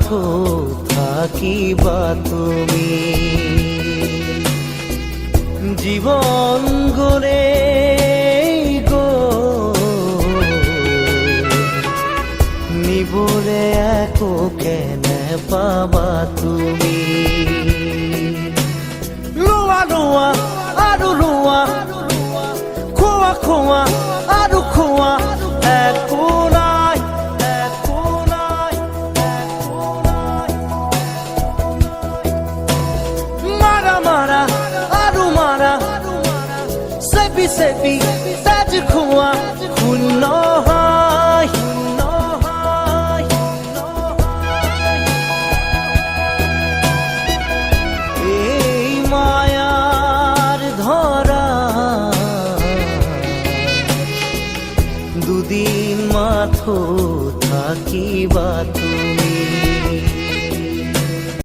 মাথো থাকিবা তুমি জীবন গরে গো নিবলে একো কেনে পাবা তুমি লোৱা লোৱা আৰু লোৱা খোৱা খোৱা আৰু খোৱা একো নাই একো নাই একো নাই মাৰা মাৰা আৰু মাৰা চেপি চেপি তেজ খোৱা শূন্য হয় শূন্য হয় এই মায়ার ধরা দুদিন মাথো থাকিবা